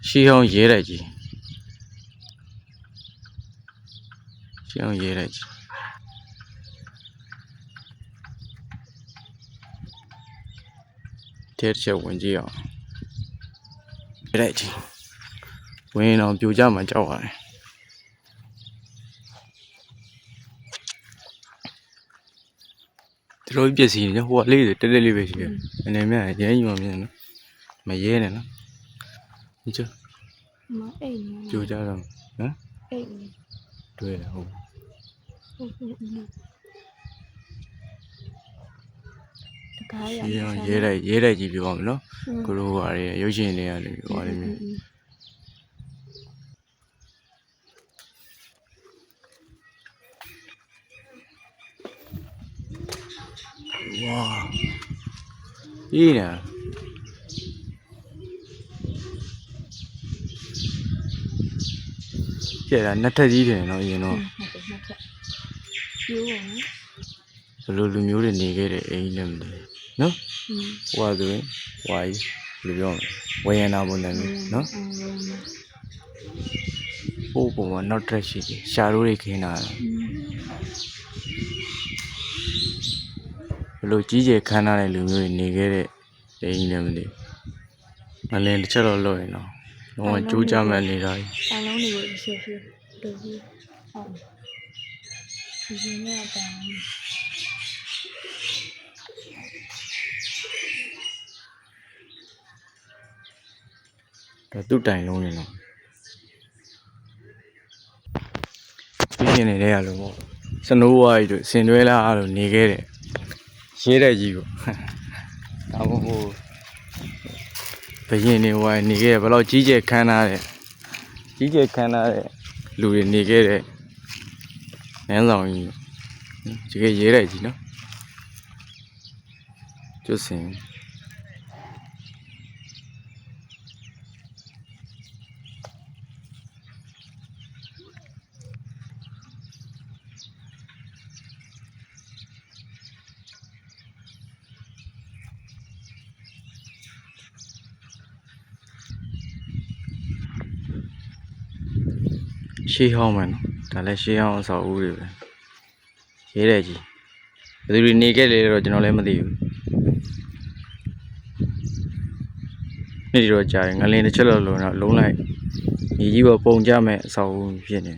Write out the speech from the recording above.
ရှေးဟောင်းရဲတိုက်ကြီးရှေးဟောင်းရဲတိုက်ကြီးတဲတစ်ချက်ဝင်ကြည့်အောင်ရဲတိုက်ကြီးဝင်အောင်ပြိုကျမှကြောက်ရတယ်ဒီလိုပြည့်စည်နေဟိုကလေးတွေတက်တက်လေးပဲရှိတယ်အနေနဲ့ရဲကြီးမှမြင်နော်မရဲနဲ့နော်ဒီချမအိမ် ပြိုကျတော့ဟမ်အိမ် တွေ့တယ်ဟုတ်တကားရရဲတိုက်ကြီးပြောအောင်နော်ကိုလိုဟာတွေရုပ်ရှင်တွေရတယ်ဟိုဟာတွေမြင်ဝါအေးနာကျဲတာနှစ်ထက်ကြီးတယ်နော်အရင်တော့ပြိုးရဘယ်လိုလူမျိုးတွေနေခဲ့တဲ့အိမ်လည်းမသိနော်ဟိုဆိုရင်ဟွာကြီးဘယ်လိုပြောမလဲဝေယနာပုံစံမျိုးနော်ပို့ပုံကနောက်ထပ်ရှိတယ်ရှာရိုးတွေခင်းတာဘယ်လိုကြီးကျယ်ခမ်းနားတဲ့လူမျိုးတွေနေခဲ့တဲ့အိမ်လည်းမသိမလင်းတစ်ချက်တော့လို့ရင်တော့တော့ကြိုးကြမဲ့နေတာကြီးအလုံးတွေကိုရှေ့ရှေ့တူပြီးဟုတ်ဒီနေ့ကဒါသူ့တိုင်လုံးနေတော့ပြင်းနေတဲ့ရလို့ပေါ့စနိုးဝါးကြီးတို့ဆင်တွဲလာအဲ့လိုနေခဲ့တဲ့ရဲတဲ့ကြီးကိုဒါမှမဟုတ်ဘရင်နေဝိုင်းနေခဲ့ဘယ်တော့ကြီးကျယ်ခမ်းနားတဲ့လူတွေနေခဲ့တဲ့နန်းဆောင်ကြီးဒီကရဲတဲ့ကြီးနော်ကျွတ်စင်ရှေးဟောင်းမယ်နော်ဒါလည်းရှေးဟောင်းအဆောက်အဦတွေပဲရဲတဲ့ကြီးဘယ်သူတွေနေခဲ့လဲတော့ကျွန်တော်လည်းမသိဘူးနေ့တော့ကြာရင်ငလင်းတစ်ချက်လောက်လုံးတော့လုံးလိုက်ညီကြီးပေါ်ပုံကြမဲ့အဆောက်အဦဖြစ်နေ